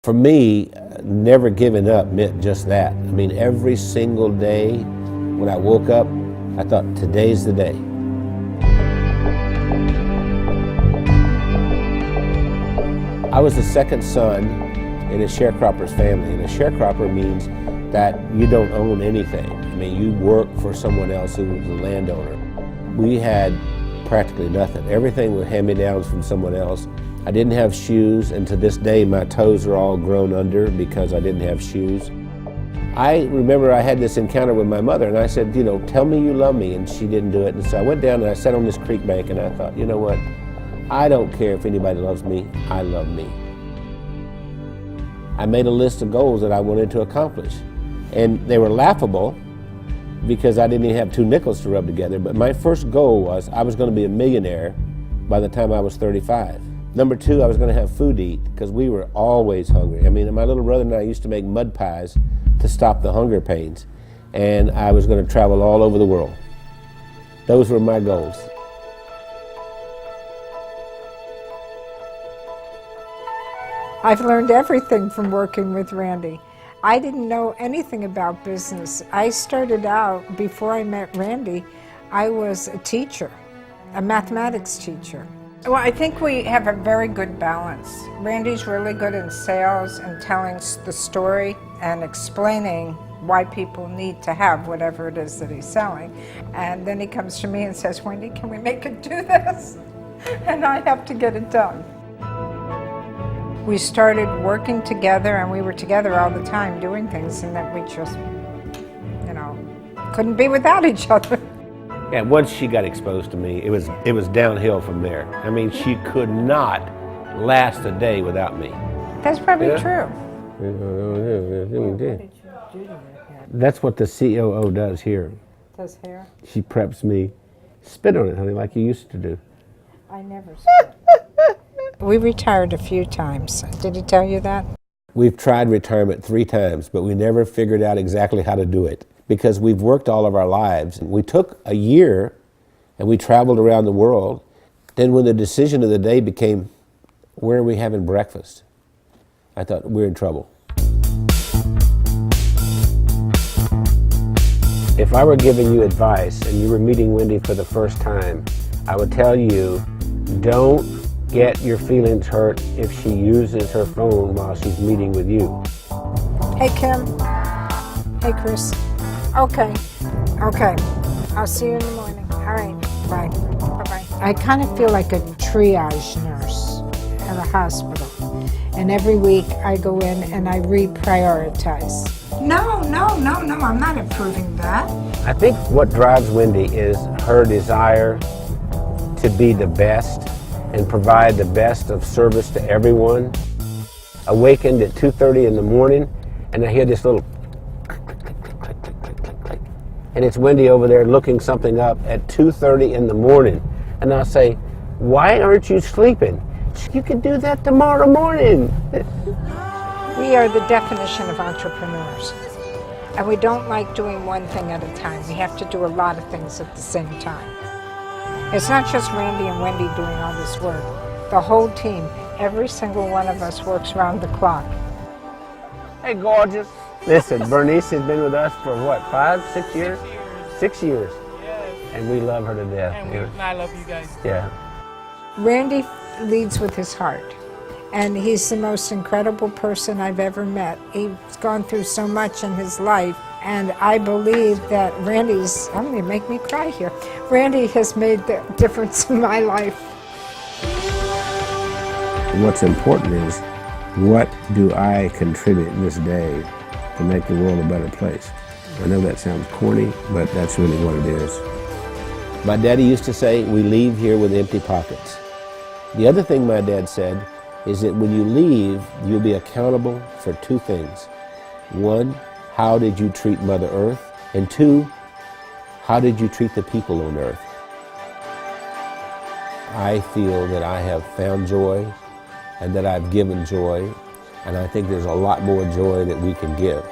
For me, never giving up meant just that. I mean, every single day when I woke up, I thought, today's the day. I was the second son in a sharecropper's family, and a sharecropper means that you don't own anything. I mean, you work for someone else who was the landowner. We had practically nothing. Everything was hand-me-downs from someone else. I didn't have shoes, and to this day my toes are all grown under because I didn't have shoes. I remember I had this encounter with my mother, and I said, you know, tell me you love me, and she didn't do it. And so I went down and I sat on this creek bank and I thought, you know what, I don't care if anybody loves me, I love me. I made a list of goals that I wanted to accomplish, and they were laughable because I didn't even have 2 nickels to rub together, but my first goal was I was going to be a millionaire by the time I was 35. Number 2, I was going to have food to eat because we were always hungry. I mean, my little brother and I used to make mud pies to stop the hunger pains, and I was going to travel all over the world. Those were my goals. I've learned everything from working with Randy. I didn't know anything about business. I started out, before I met Randy, I was a teacher, a mathematics teacher. Well, I think we have a very good balance. Randy's really good in sales and telling the story and explaining why people need to have whatever it is that he's selling. And then he comes to me and says, Wendy, can we make it do this? And I have to get it done. We started working together, and we were together all the time doing things, and that we just, you know, couldn't be without each other. Yeah, once she got exposed to me, it was downhill from there. I mean, she could not last a day without me. That's probably true. That's what the COO does here. Does hair? She preps me. Spit on it, honey, like you used to do. I never spit. We retired a few times. Did he tell you that? We've tried retirement 3 times, but we never figured out exactly how to do it because we've worked all of our lives. We took a year and we traveled around the world. Then when the decision of the day became, where are we having breakfast? I thought, we're in trouble. If I were giving you advice and you were meeting Wendy for the first time, I would tell you, don't get your feelings hurt if she uses her phone while she's meeting with you. Hey, Kim. Hey, Chris. Okay. I'll see you in the morning. All right. Bye. Bye-bye. I kind of feel like a triage nurse at a hospital. And every week I go in and I reprioritize. No, I'm not approving that. I think what drives Wendy is her desire to be the best and provide the best of service to everyone. Awakened at 2:30 in the morning, and I hear this little click, click, click, click, click, click, click, click. And it's Wendy over there looking something up at 2:30 in the morning. And I'll say, why aren't you sleeping? You can do that tomorrow morning. We are the definition of entrepreneurs. And we don't like doing one thing at a time. We have to do a lot of things at the same time. It's not just Randy and Wendy doing all this work. The whole team, every single one of us works round the clock. Hey, gorgeous. Listen, Bernice has been with us for what, 5, 6 years? 6 years. Yes. And we love her to death. And I love you guys. Yeah. Randy leads with his heart. And he's the most incredible person I've ever met. He's gone through so much in his life. And I believe that I'm going to make me cry here. Randy has made the difference in my life. What's important is, what do I contribute this day to make the world a better place? I know that sounds corny, but that's really what it is. My daddy used to say, we leave here with empty pockets. The other thing my dad said is that when you leave, you'll be accountable for 2 things. 1, how did you treat Mother Earth? And 2, how did you treat the people on Earth? I feel that I have found joy and that I've given joy, and I think there's a lot more joy that we can give.